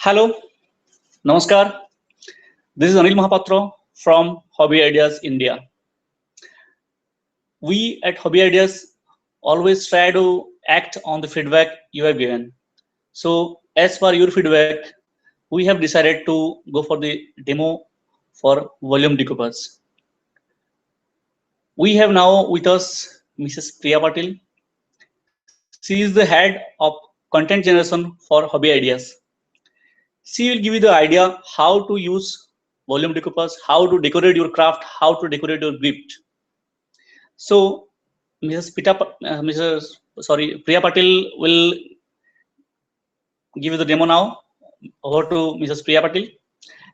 Hello, Namaskar. This is Anil Mahapatra from Hobby Ideas India. We at Hobby Ideas always try to act on the feedback you have given. So, as per your feedback, we have decided to go for the demo for volume decoupage. We have now with us Mrs. Priya Patil. She is the head of content generation for Hobby Ideas. She will give you the idea how to use volume decoupage, how to decorate your craft, how to decorate your gift. So, Priya Patil will give you the demo now. Over to Mrs. Priya Patil,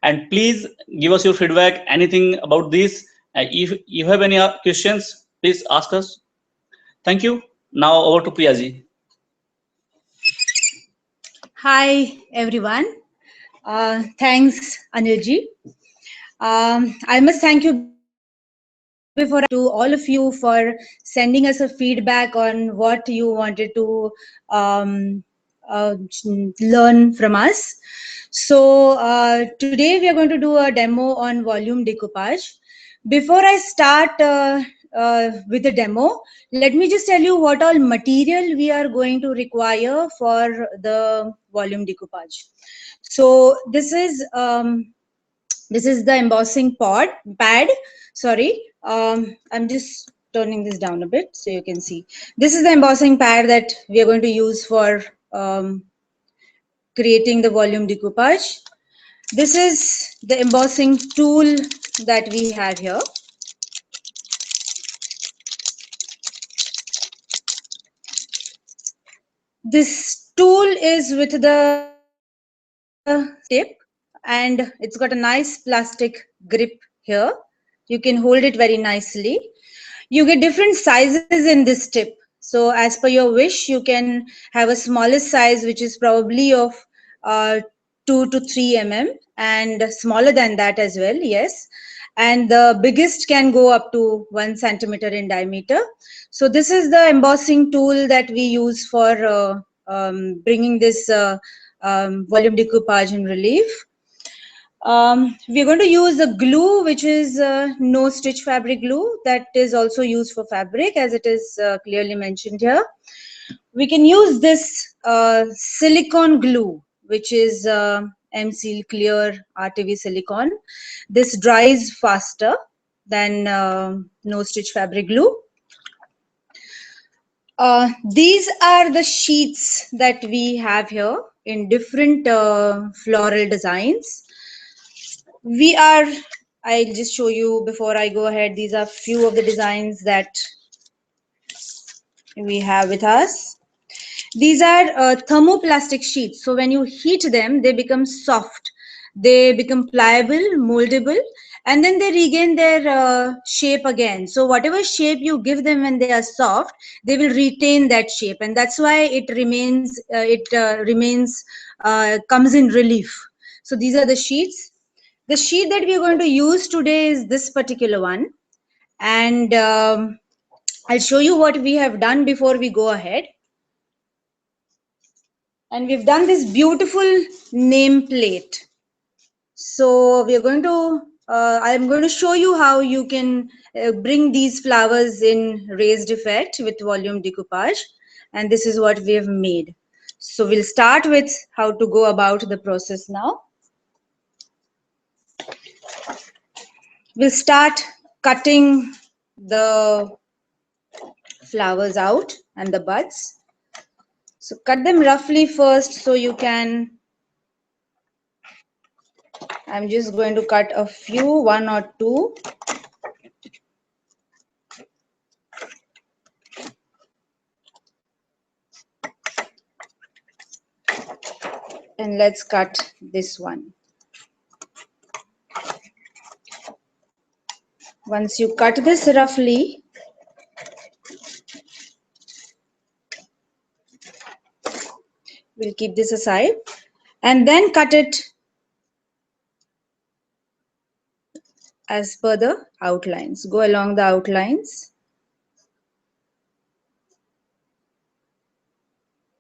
and please give us your feedback. Anything about this? If you have any questions, please ask us. Thank you. Now over to Priya ji. Hi everyone. Thanks Anilji. I must thank you before to all of you for sending us a feedback on what you wanted to learn from us. So today we are going to do a demo on volume decoupage. Before I start with the demo, let me just tell you what all material we are going to require for the volume decoupage. So this is the embossing pad. Sorry, I'm just turning this down a bit so you can see. This is the embossing pad that we are going to use for creating the volume decoupage. This is the embossing tool that we have here. This tool is with the tip and it's got a nice plastic grip here. You can hold it very nicely. You get different sizes in this tip. So as per your wish, you can have a smallest size, which is probably of 2 to 3 mm, and smaller than that as well, yes. And the biggest can go up to 1 centimeter in diameter. So this is the embossing tool that we use for bringing this volume decoupage in relief. We're going to use a glue which is no stitch fabric glue that is also used for fabric, as it is clearly mentioned here. We can use this silicone glue, which is M-Seal Clear RTV silicone. This dries faster than no stitch fabric glue. These are the sheets that we have here in different floral designs. I'll just show you before I go ahead. These are few of the designs that we have with us. These are thermoplastic sheets. So when you heat them, they become soft. They become pliable, moldable, and then they regain their shape again. So whatever shape you give them when they are soft, they will retain that shape, and that's why it comes in relief. So these are the sheets. The sheet that we are going to use today is this particular one, and I'll show you what we have done before we go ahead. And we've done this beautiful nameplate. So we are going to, I'm going to show you how you can bring these flowers in raised effect with volume decoupage. And this is what we have made. So we'll start with how to go about the process now. We'll start cutting the flowers out and the buds. So cut them roughly first so you can, I'm just going to cut a few, 1 or 2. And let's cut this one. Once you cut this roughly, we'll keep this aside and then cut it as per the outlines. Go along the outlines.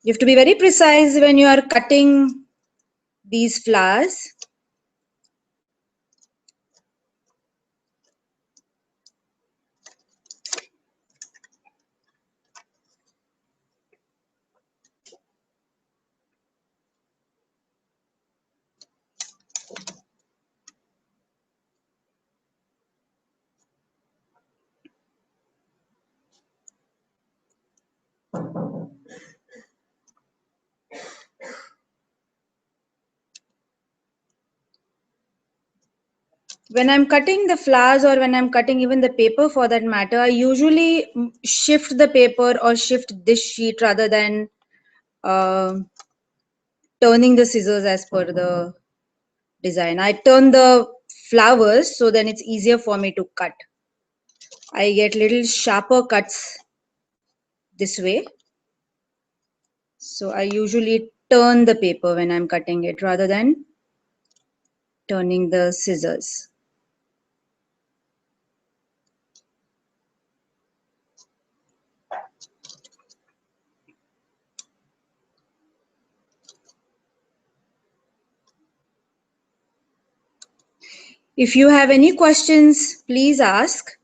You have to be very precise when you are cutting these flowers. When I'm cutting the flowers, or when I'm cutting even the paper for that matter, I usually shift the paper or shift this sheet rather than turning the scissors as per the design. I turn the flowers so then it's easier for me to cut. I get little sharper cuts this way. So I usually turn the paper when I'm cutting it rather than turning the scissors. If you have any questions, please ask.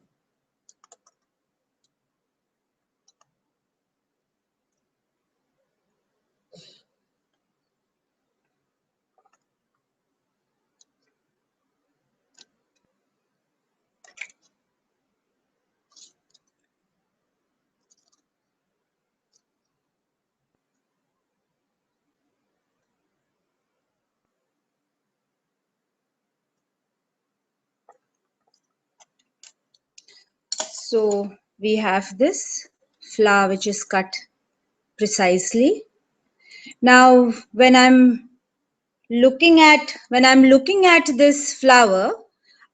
So we have this flower which is cut precisely. Now when I'm looking at this flower,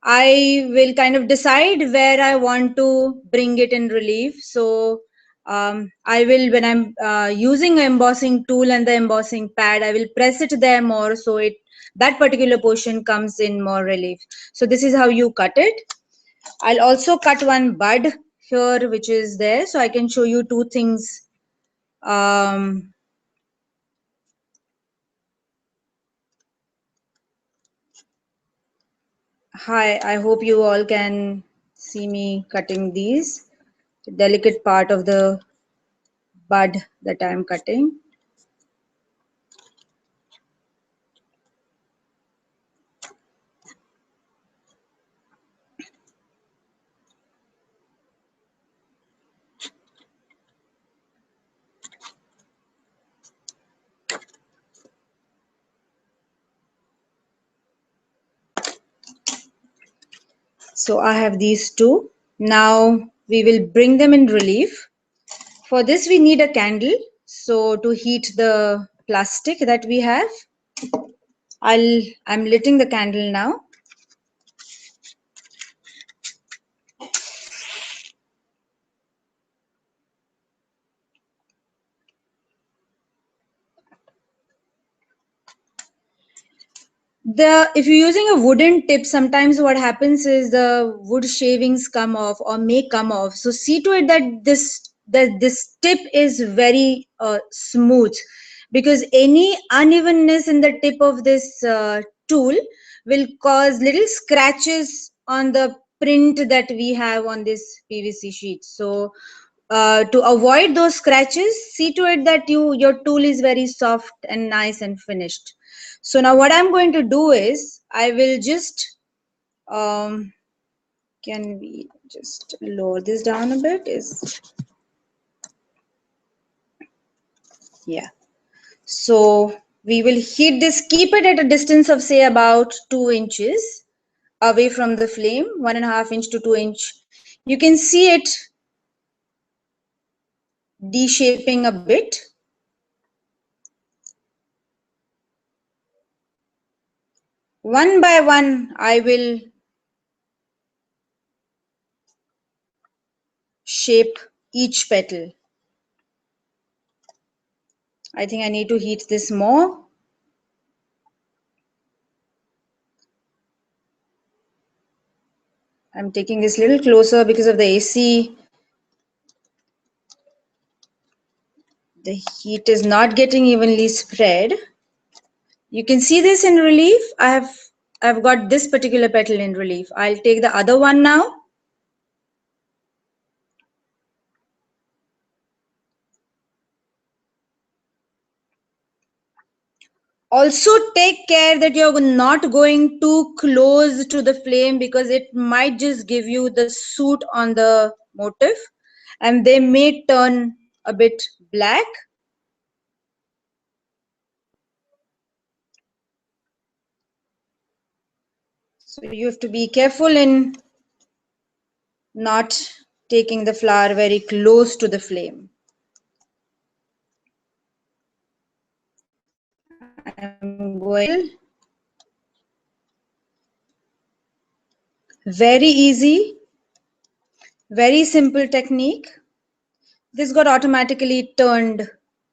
I will kind of decide where I want to bring it in relief. So I will, when I'm using an embossing tool and the embossing pad, I will press it there more so it that particular portion comes in more relief. So this is how you cut it. I'll also cut one bud here which is there, so I can show you two things. Hi, I hope you all can see me cutting these. The delicate part of the bud that I'm cutting. So I have these two. Now we will bring them in relief. For this we need a candle. So to heat the plastic that we have, I'm lighting the candle now. If you're using a wooden tip, sometimes what happens is the wood shavings come off or may come off. So see to it that this tip is very smooth, because any unevenness in the tip of this tool will cause little scratches on the print that we have on this PVC sheet. So to avoid those scratches, see to it that your tool is very soft and nice and finished. So now what I'm going to do is I will just can we just lower this down a bit? Yeah. So we will heat this, keep it at a distance of say about 2 inches away from the flame, 1.5 inch to 2 inch. You can see it de-shaping a bit. One by one, I will shape each petal. I think I need to heat this more. I'm taking this little closer because of the AC. The heat is not getting evenly spread. You can see this in relief. I've got this particular petal in relief. I'll take the other one now. Also take care that you're not going too close to the flame, because it might just give you the soot on the motif and they may turn a bit black. So you have to be careful in not taking the flower very close to the flame. I'm going very easy, very simple technique. This got automatically turned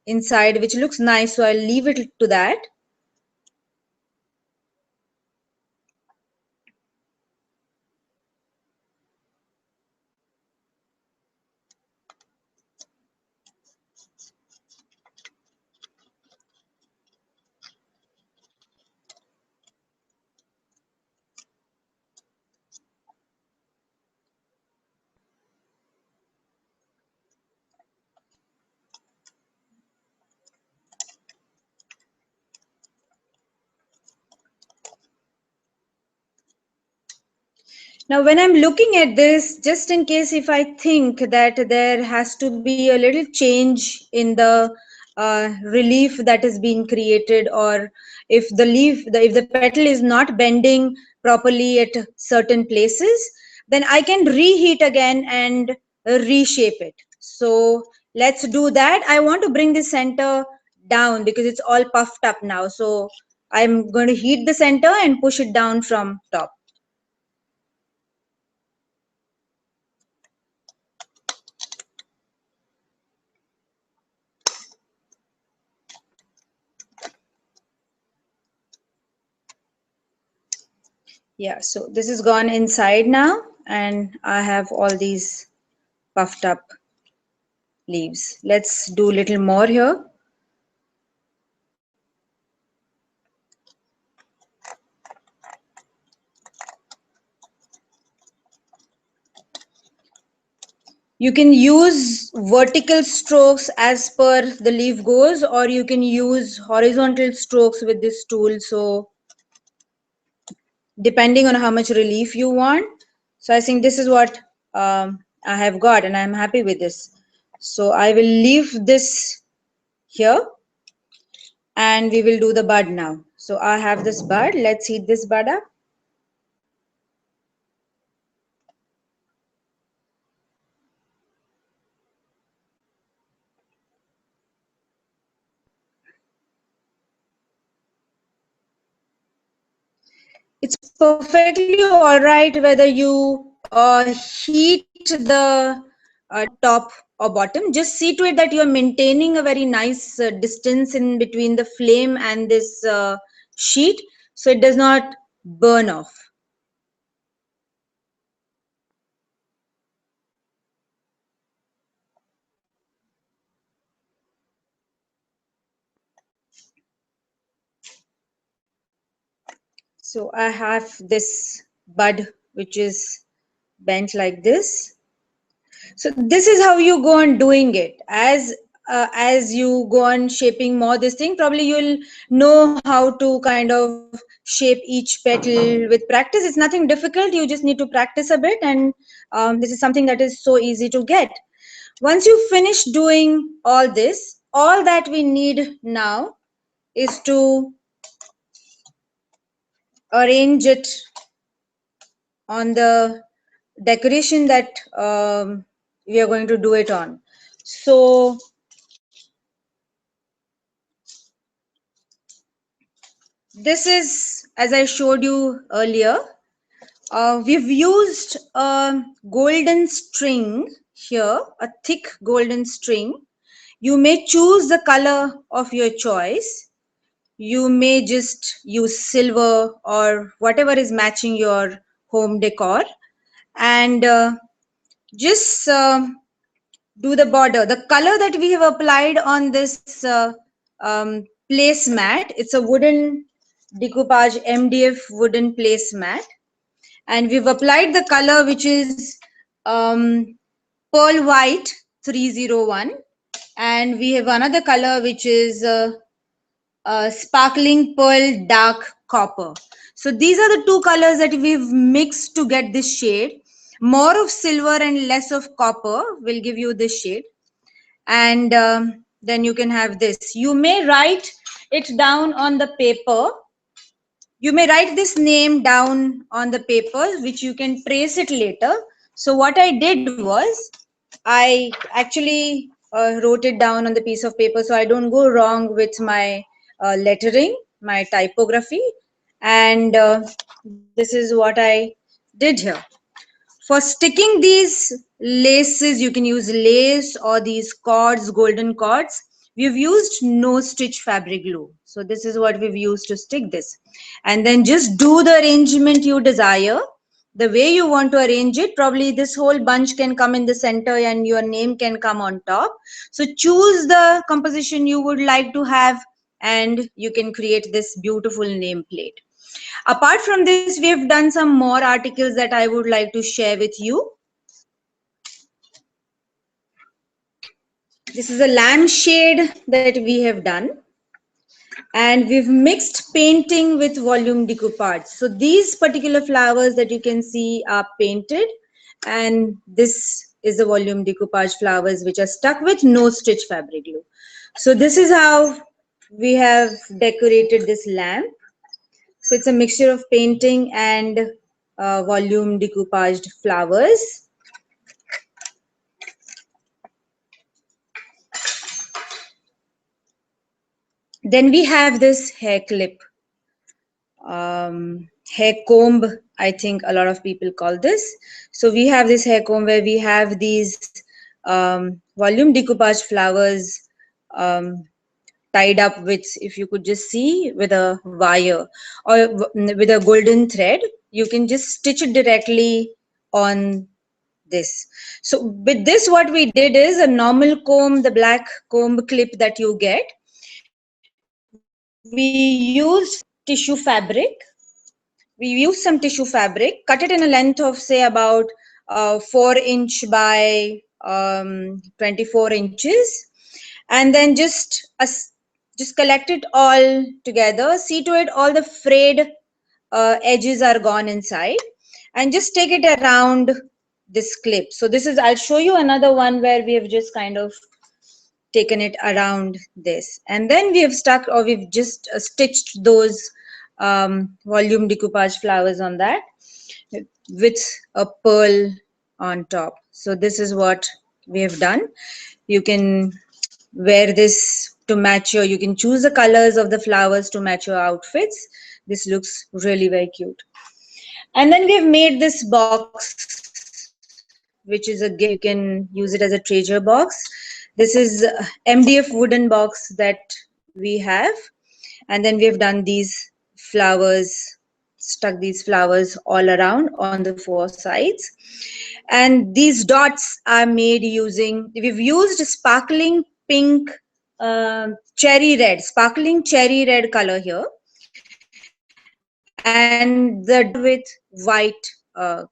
inside, which looks nice, so I'll leave it to that. Now, when I'm looking at this, just in case if I think that there has to be a little change in the relief that is being created, or if the if the petal is not bending properly at certain places, then I can reheat again and reshape it. So let's do that. I want to bring the center down because it's all puffed up now. So I'm going to heat the center and push it down from top. Yeah, so this is gone inside now, and I have all these puffed up leaves. Let's do a little more here. You can use vertical strokes as per the leaf goes, or you can use horizontal strokes with this tool. So depending on how much relief you want. So I think this is what I have got, and I'm happy with this. So I will leave this here, and we will do the bud now. So I have this bud. Let's heat this bud up. It's perfectly all right whether you heat the top or bottom. Just see to it that you're maintaining a very nice distance in between the flame and this sheet, so it does not burn off. So I have this bud which is bent like this. So this is how you go on doing it. As you go on shaping more this thing, probably you'll know how to kind of shape each petal. With practice, it's nothing difficult. You just need to practice a bit, and this is something that is so easy to get. Once you finish doing all this, all that we need now is to arrange it on the decoration that we are going to do it on. So this is, as I showed you earlier, we've used a golden string here, a thick golden string. You may choose the color of your choice. You may just use silver or whatever is matching your home decor, and just do the border. The color that we have applied on this placemat, it's a wooden Decoupage MDF wooden placemat, and we've applied the color which is pearl white 301, and we have another color which is sparkling pearl dark copper. So these are the two colors that we've mixed to get this shade. More of silver and less of copper will give you this shade. And then you can have this. You may write it down on the paper. You may write this name down on the paper, which you can trace it later. So what I did was, I actually wrote it down on the piece of paper so I don't go wrong with my lettering, my typography. And this is what I did here. For sticking these laces, you can use lace or these cords, golden cords. We've used no stitch fabric glue. So this is what we've used to stick this. And then just do the arrangement you desire. The way you want to arrange it, probably this whole bunch can come in the center and your name can come on top. So choose the composition you would like to have and you can create this beautiful nameplate. Apart from this, we have done some more articles that I would like to share with you. This is a lampshade that we have done. And we've mixed painting with volume decoupage. So these particular flowers that you can see are painted. And this is the volume decoupage flowers which are stuck with no stitch fabric glue. So this is how we have decorated this lamp. So it's a mixture of painting and volume decoupaged flowers. Then we have this hair clip, hair comb, I think a lot of people call this. So we have this hair comb where we have these volume decoupage flowers tied up with, if you could just see, with a wire or with a golden thread. You can just stitch it directly on this. So with this, what we did is a normal comb, the black comb clip that you get. We used tissue fabric. We used some tissue fabric, cut it in a length of say about 4 inch by 24 inches, and then just collect it all together. See to it all the frayed edges are gone inside, and just take it around this clip. So this is, I'll show you another one where we have just kind of taken it around this, and then we have stuck, or we've just stitched those volume decoupage flowers on that with a pearl on top. So this is what we have done. You can wear this to match your, you can choose the colors of the flowers to match your outfits. This looks really very cute. And then we have made this box, which is a gift. You can use it as a treasure box. This is MDF wooden box that we have. And then we have done these flowers, stuck these flowers all around on the 4 sides. And these dots are made using, we've used sparkling pink, cherry red, sparkling cherry red color here. And the with white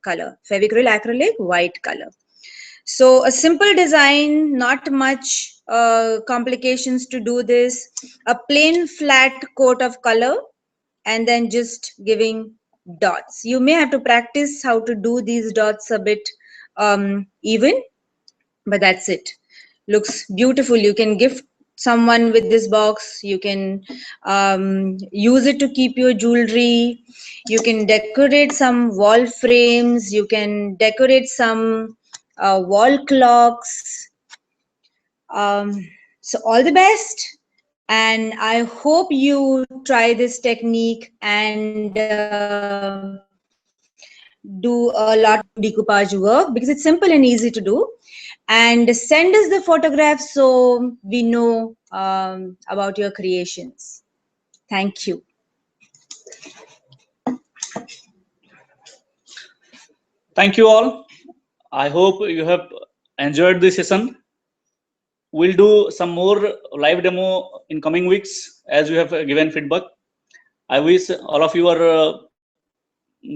color, Fevicryl acrylic, white color. So a simple design, not much complications to do this. A plain flat coat of color and then just giving dots. You may have to practice how to do these dots a bit even, but that's it. Looks beautiful. You can gift someone with this box. You can use it to keep your jewelry. You can decorate some wall frames. You can decorate some wall clocks. So all the best, and I hope you try this technique and do a lot of decoupage work, because it's simple and easy to do. And send us the photographs so we know about your creations. Thank you. Thank you all. I hope you have enjoyed this session. We'll do some more live demo in coming weeks as you have given feedback. I wish all of you are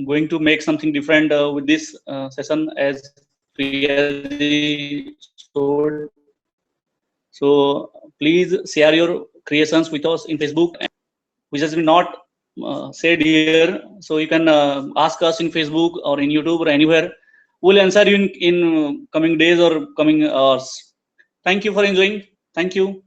going to make something different with this session as Priyaji showed. So please share your creations with us in Facebook, which has been not said here. So you can ask us in Facebook or in YouTube or anywhere. We'll answer you in coming days or coming hours. Thank you for enjoying. Thank you.